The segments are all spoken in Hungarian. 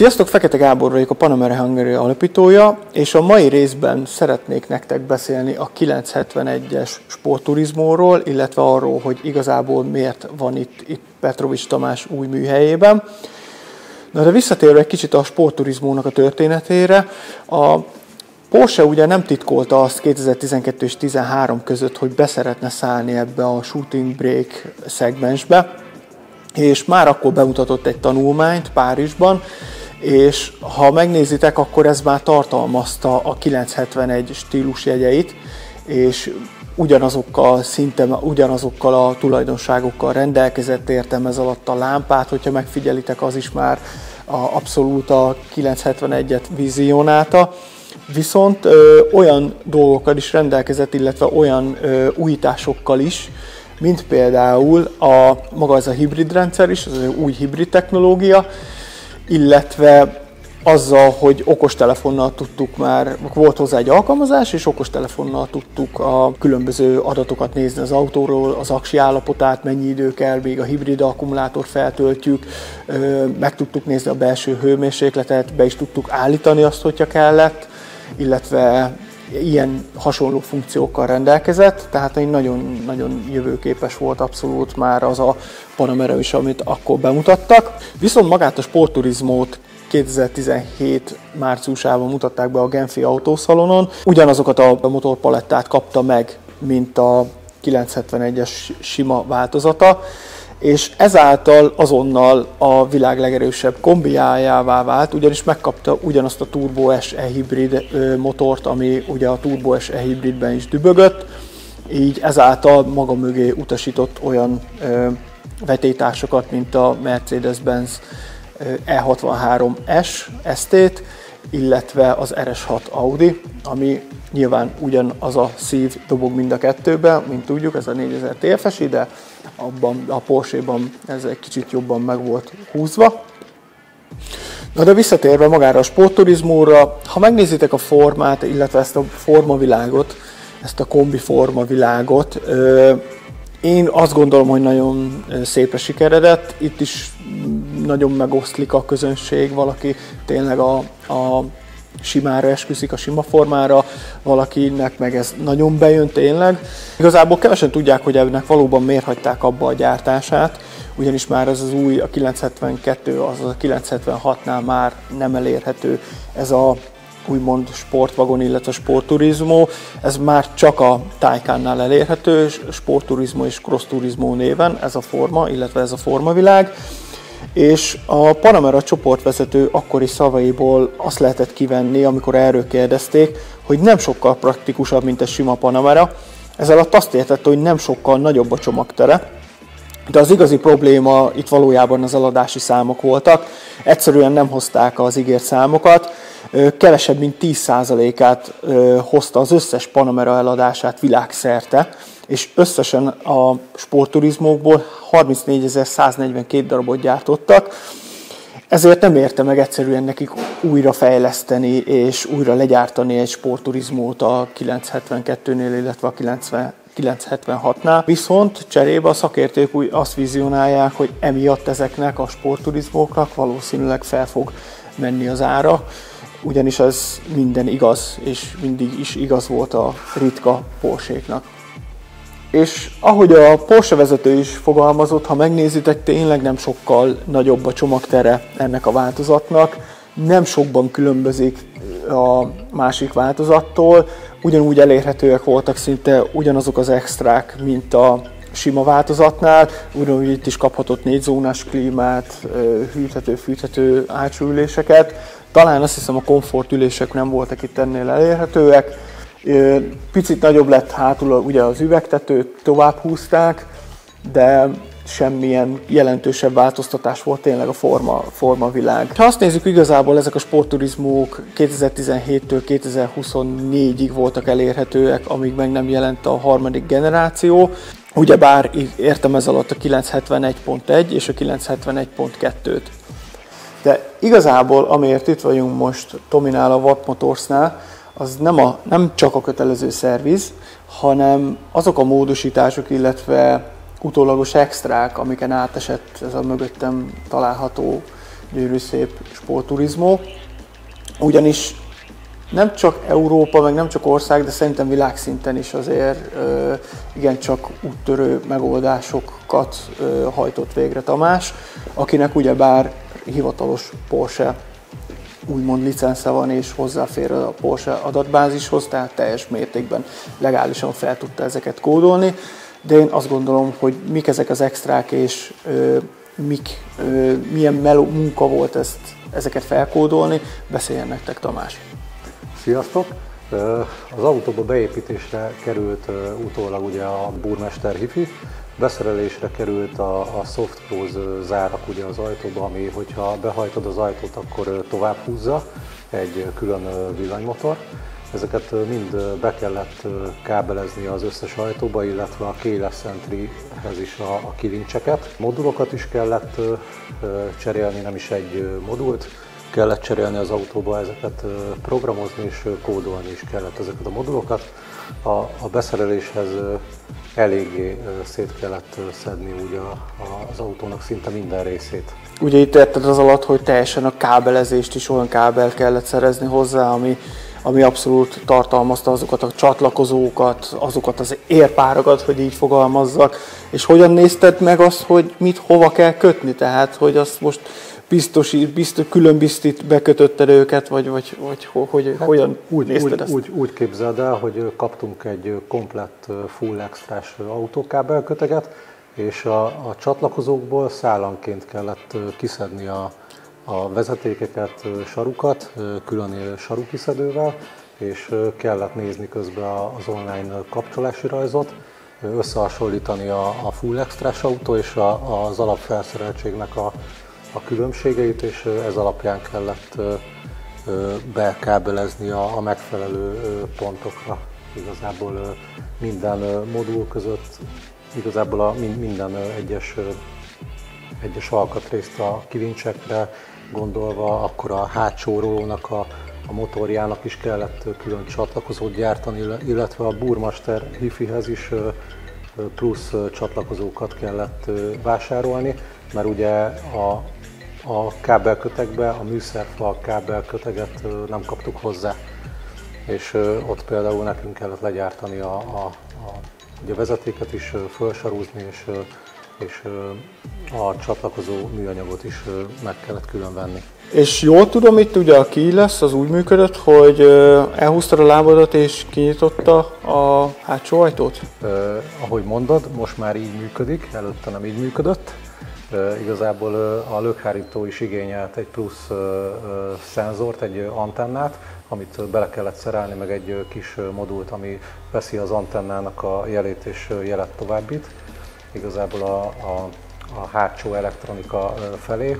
Sziasztok, Fekete Gábor vagyok, a Panamera Hungary alapítója, és a mai részben szeretnék nektek beszélni a 971-es sportturizmóról, illetve arról, hogy igazából miért van itt Petrovics Tamás új műhelyében. Na de visszatérve egy kicsit a sportturizmónak a történetére, a Porsche ugye nem titkolta azt 2012 és 2013 között, hogy beszeretne szállni ebbe a shooting brake szegmensbe, és már akkor bemutatott egy tanulmányt Párizsban, és ha megnézitek, akkor ez már tartalmazta a 971 stílusjegyeit, és szinte ugyanazokkal a tulajdonságokkal rendelkezett, értem ez alatt a lámpát, hogyha megfigyelitek, az is már abszolút a 971-et vizionálta. Viszont olyan dolgokkal is rendelkezett, illetve olyan újításokkal is, mint például maga ez a hibrid rendszer is, az új hibrid technológia, illetve azzal, hogy okostelefonnal tudtuk már, volt hozzá egy alkalmazás, és okostelefonnal tudtuk a különböző adatokat nézni az autóról, az aksi állapotát, mennyi idő kell, még a hibrid akkumulátort feltöltjük, meg tudtuk nézni a belső hőmérsékletet, be is tudtuk állítani azt, hogyha kellett, illetve ilyen hasonló funkciókkal rendelkezett, tehát egy nagyon jövőképes volt abszolút már az a Panamera is, amit akkor bemutattak. Viszont magát a sportturizmót 2017 márciusában mutatták be a Genfi autószalonon. Ugyanazokat a motorpalettát kapta meg, mint a 971-es sima változata, és ezáltal azonnal a világ legerősebb kombiájává vált, ugyanis megkapta ugyanazt a Turbo S e-hibrid motort, ami ugye a Turbo S e-hibridben is dübögött, így ezáltal maga mögé utasított olyan vetélytársakat, mint a Mercedes-Benz E63S ST-t, illetve az RS6 Audi, ami nyilván ugyanaz a szív dobog mind a kettőben, mint tudjuk, ez a 4000 TFSI, de abban a Porsche-ban ez egy kicsit jobban meg volt húzva. Na de visszatérve magára a sportturizmóra, ha megnézitek a formát, illetve ezt a formavilágot, ezt a kombi formavilágot, én azt gondolom, hogy nagyon szépre sikeredett. Itt is nagyon megoszlik a közönség, valaki tényleg a simára esküszik, a sima formára, valakinek meg ez nagyon bejön tényleg. Igazából kevesen tudják, hogy ennek valóban miért hagyták abba a gyártását, ugyanis már ez az új, a 972, azaz a 976-nál már nem elérhető ez a úgymond sportvagon, illetve sportturizmó. Ez már csak a Taycannál elérhető, sportturizmó és cross turizmó néven ez a forma, illetve ez a formavilág. És a Panamera csoportvezető akkori szavaiból azt lehetett kivenni, amikor erről kérdezték, hogy nem sokkal praktikusabb, mint egy sima Panamera. Ez alatt azt értette, hogy nem sokkal nagyobb a csomagtere, de az igazi probléma itt valójában az eladási számok voltak. Egyszerűen nem hozták az ígért számokat, kevesebb mint 10%-át hozta az összes Panamera eladását világszerte, és összesen a sportturizmókból 34.142 darabot gyártottak, ezért nem érte meg egyszerűen nekik újra fejleszteni és újra legyártani egy sportturizmót a 972-nél, illetve a 976-nál. Viszont cserébe a szakértők azt vizionálják, hogy emiatt ezeknek a sportturizmóknak valószínűleg fel fog menni az ára, ugyanis ez minden igaz, és mindig is igaz volt a ritka Porsche-knak. És ahogy a Porsche vezető is fogalmazott, ha megnézitek, tényleg nem sokkal nagyobb a csomagtere ennek a változatnak, nem sokban különbözik a másik változattól, ugyanúgy elérhetőek voltak szinte ugyanazok az extrák, mint a sima változatnál, ugyanúgy itt is kaphatott 4 zónás klímát, hűthető hátsó üléseket, talán azt hiszem a komfortülések nem voltak itt ennél elérhetőek. Picit nagyobb lett hátul ugye az üvegtetőt, tovább húzták, de semmilyen jelentősebb változtatás volt tényleg a formavilág. Ha azt nézzük, igazából ezek a sportturizmók 2017-től 2024-ig voltak elérhetőek, amíg meg nem jelent a harmadik generáció. Ugyebár értem ez alatt a 971.1 és a 971.2-t. De igazából, amiért itt vagyunk most Tominál, a Watt Motorsnál, az nem csak a kötelező szerviz, hanem azok a módosítások, illetve utólagos extrák, amiken átesett ez a mögöttem található gyönyörű szép sportturizmó, ugyanis nem csak Európa, meg nem csak ország, de szerintem világszinten is azért igencsak úttörő megoldásokat hajtott végre Tamás, akinek ugyebár hivatalos Porsche úgymond licence van és hozzáfér a Porsche adatbázishoz, tehát teljes mértékben legálisan fel tudta ezeket kódolni, de én azt gondolom, hogy mik ezek az extrák és milyen meló munka volt ezeket felkódolni, beszéljen nektek Tamás. Sziasztok! Az autóba beépítésre került utólag ugye a Burmester HiFi, beszerelésre került a Soft Close zárak ugye az ajtóba, ami hogyha behajtod az ajtót, akkor tovább húzza egy külön villanymotor. Ezeket mind be kellett kábelezni az összes ajtóba, illetve a keyless entryhez is a kilincseket. Modulokat is kellett cserélni, nem is egy modult kellett cserélni az autóba, ezeket programozni és kódolni is kellett ezeket a modulokat. A beszereléshez eléggé szét kellett szedni ugye az autónak szinte minden részét. Ugye itt érted az alatt, hogy teljesen a kábelezést is olyan kábelt kellett szerezni hozzá, ami abszolút tartalmazta azokat a csatlakozókat, azokat az érpárokat, hogy így fogalmazzak. És hogyan nézted meg azt, hogy mit hova kell kötni? Tehát, hogy azt most külön biztit bekötötted őket, vagy hogyan nézted ezt? Úgy képzeld el, hogy kaptunk egy komplett full extrás autókábelköteget, és a csatlakozókból szállanként kellett kiszedni a vezetékeket, sarukat, külön sarukiszedővel, és kellett nézni közben az online kapcsolási rajzot, összehasonlítani a full extrás autó és az alapfelszereltségnek a különbségeit, és ez alapján kellett bekábelezni a megfelelő pontokra. Igazából minden modul között, igazából minden egyes alkatrészt a kilincsekre gondolva, akkor a hátsó rólónak a motorjának is kellett külön csatlakozót gyártani, illetve a Burmester HiFihez is plusz csatlakozókat kellett vásárolni, mert ugye a kábelkötegbe, a műszerfal kábelköteget nem kaptuk hozzá, és ott például nekünk kellett legyártani ugye a vezetéket is felsarúzni, és a csatlakozó műanyagot is meg kellett külön venni. És jól tudom, itt ugye a keyless az úgy működött, hogy elhúztad a lábadat és kinyitotta a hátsó ajtót? Ahogy mondod, most már így működik, előtte nem így működött. Igazából a lökhárító is igényelt egy plusz szenzort, egy antennát, amit bele kellett szerelni, meg egy kis modult, ami veszi az antennának a jelét és jelet továbbít. Igazából a hátsó elektronika felé,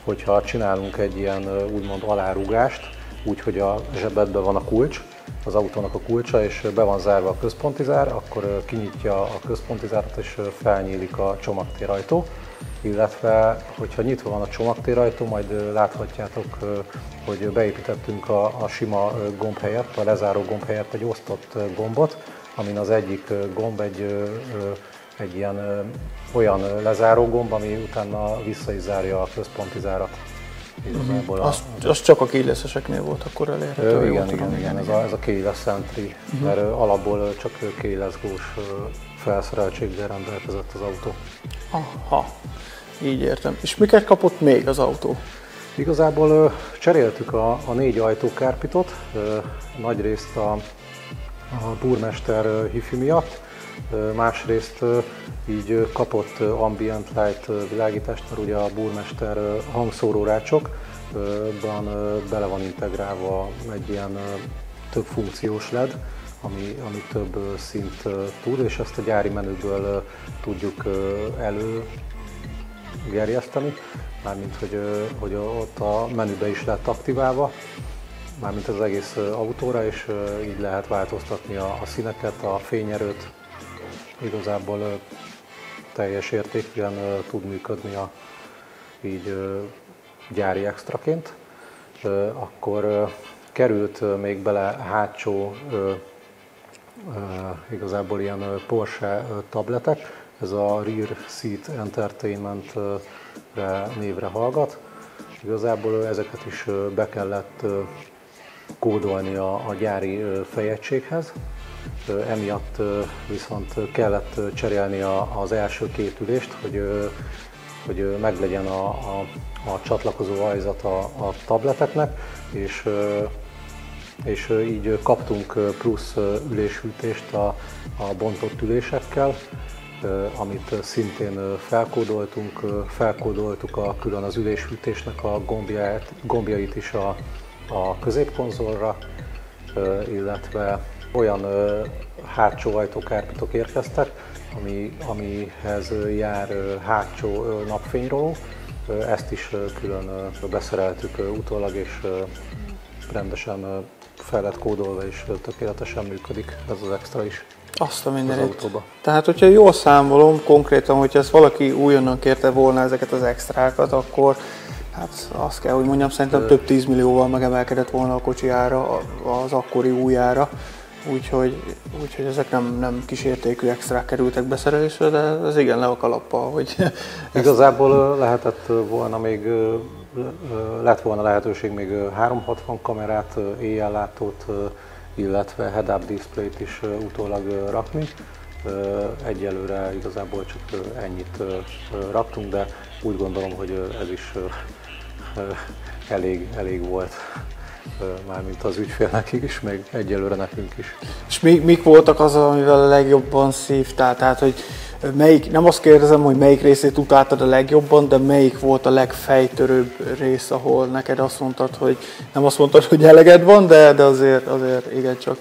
hogyha csinálunk egy ilyen úgymond alárúgást, úgyhogy a zsebedben van a kulcs, az autónak a kulcsa, és be van zárva a központizár, akkor kinyitja a központizárat és felnyílik a csomagtérajtó. Illetve, hogyha nyitva van a csomagtérajtó, majd láthatjátok, hogy beépítettünk a sima gomb helyett, a lezáró gomb helyett egy osztott gombot, amin az egyik gomb egy ilyen olyan lezáró gomb, ami utána vissza is zárja a központizárat. Az csak a keyless-eseknél volt akkor elérhető. Igen, ez a keyless entry, mert alapból csak keyless gós felszereltséggel rendelkezett az autó. Aha, így értem. És miket kapott még az autó? Igazából cseréltük a 4 ajtókárpitot, nagyrészt a Burmester HiFi miatt, másrészt így kapott ambient light világítást, mert ugye a Burmester hangszórórácsokban bele van integrálva egy ilyen több funkciós LED, ami több szint tud, és ezt a gyári menüből tudjuk előgerjeszteni, mármint hogy ott a menübe is lett aktiválva, mármint az egész autóra, és így lehet változtatni a színeket, a fényerőt. Igazából teljes értékűen tud működni így gyári extraként. Akkor került még bele hátsó igazából ilyen Porsche tabletek, ez a Rear Seat Entertainment névre hallgat. Igazából ezeket is be kellett kódolni a gyári fejegységhez, emiatt viszont kellett cserélni az első két ülést, hogy meglegyen a csatlakozó ajzat a tableteknek, és így kaptunk plusz üléshűtést a bontott ülésekkel, amit szintén felkódoltuk külön az üléshűtésnek a gombjait is a középkonzolra, illetve olyan hátsó ajtókárpitok érkeztek, amihez jár hátsó napfényróló. Ezt is külön beszereltük utólag, és rendesen fel lett kódolva, és tökéletesen működik ez az extra is. Azt a mindenit. Tehát, hogyha jól számolom, konkrétan, hogyha ezt valaki újonnan kérte volna ezeket az extrákat, akkor hát azt kell, hogy mondjam, szerintem több 10 millióval megemelkedett volna a kocsi ára az akkori új ára. Úgyhogy ezek nem kisértékű extrák kerültek beszerelésre, de ez igen le a kalappal, hogy... Igazából lett volna lehetőség még 360 kamerát, éjjellátót, illetve head-up displayt is utólag rakni. Egyelőre igazából csak ennyit raktunk, de úgy gondolom, hogy ez is elég volt. Mármint az ügyfélnek is, meg egyelőre nekünk is. És mik voltak az, amivel a legjobban szívtál? Tehát, hogy nem azt kérdezem, hogy melyik részét utáltad a legjobban, de melyik volt a legfejtörőbb rész, ahol neked azt mondtad, hogy nem azt mondtad, hogy eleged van, de azért igencsak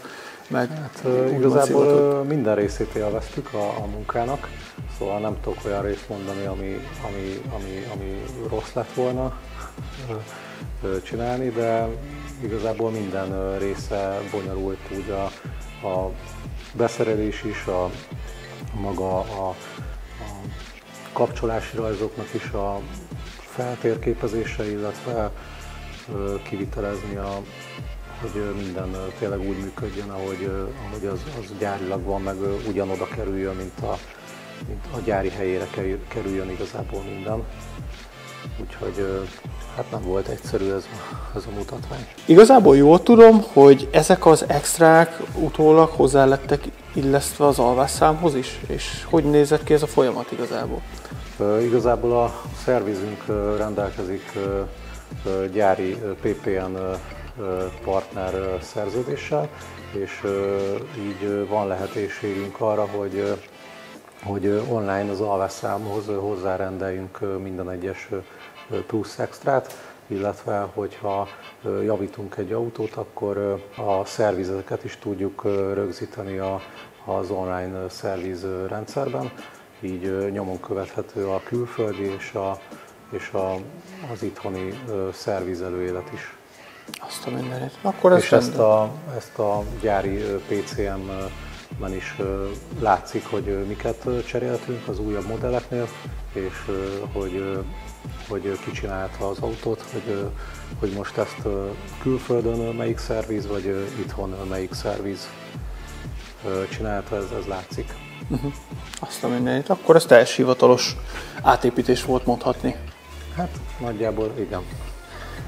meg. Hát, igazából minden részét élveztük a munkának, szóval nem tudok olyan részt mondani, ami rossz lett volna csinálni, de igazából minden része bonyolult, úgy a beszerelés is, maga a kapcsolási rajzoknak is a feltérképezése, illetve kivitelezni, hogy minden tényleg úgy működjön, ahogy az gyárilag van, meg ugyanoda kerüljön, mint a gyári helyére kerüljön igazából minden. Úgyhogy hát nem volt egyszerű ez a mutatvány. Igazából jól tudom, hogy ezek az extrák utólag hozzá lettek illesztve az alvásszámhoz is, és hogy nézett ki ez a folyamat igazából? Igazából a szervizünk rendelkezik gyári PPN partner szerződéssel, és így van lehetőségünk arra, hogy online az alvásszámhoz hozzárendeljünk minden egyes plusz extrát, illetve hogyha javítunk egy autót, akkor a szervizeket is tudjuk rögzíteni az online szerviz rendszerben, így nyomon követhető a külföldi és az itthoni szervizelőélet is. Azt a mindenit. Akkor és ezt a gyári PCM-ben is látszik, hogy miket cseréltünk az újabb modelleknél, és hogy ki csinálta az autót, hogy most ezt külföldön melyik szerviz, vagy itthon melyik szerviz csinálta, ez látszik. Azt a mindenit. Akkor ez teljes hivatalos átépítés volt mondhatni. Hát nagyjából igen.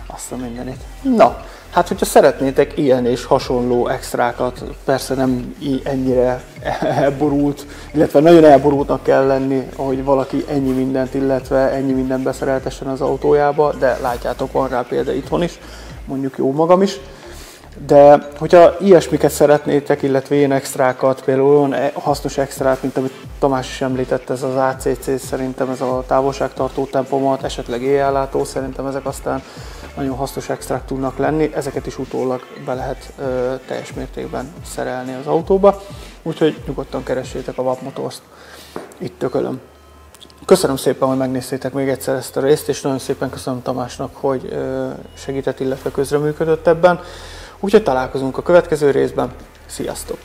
Azt a mindenit. Na, hát hogyha szeretnétek ilyen és hasonló extrákat, persze nem ennyire elborult, illetve nagyon elborultnak kell lenni, hogy valaki ennyi mindent, illetve ennyi mindent beszereltessen az autójába, de látjátok, van rá példa itthon is, mondjuk jó magam is. De hogyha ilyesmiket szeretnétek, illetve ilyen extrákat, például olyan hasznos extrát, mint amit Tamás is említett, ez az ACC, szerintem ez a távolságtartó tempomat, esetleg éjjellátó, szerintem ezek aztán nagyon hasznos extrák tudnak lenni, ezeket is utólag be lehet teljes mértékben szerelni az autóba, úgyhogy nyugodtan keressétek a VAP Motors-t, itt Tökölön. Köszönöm szépen, hogy megnéztétek még egyszer ezt a részt, és nagyon szépen köszönöm Tamásnak, hogy segített, illetve közreműködött ebben. Úgyhogy találkozunk a következő részben. Sziasztok!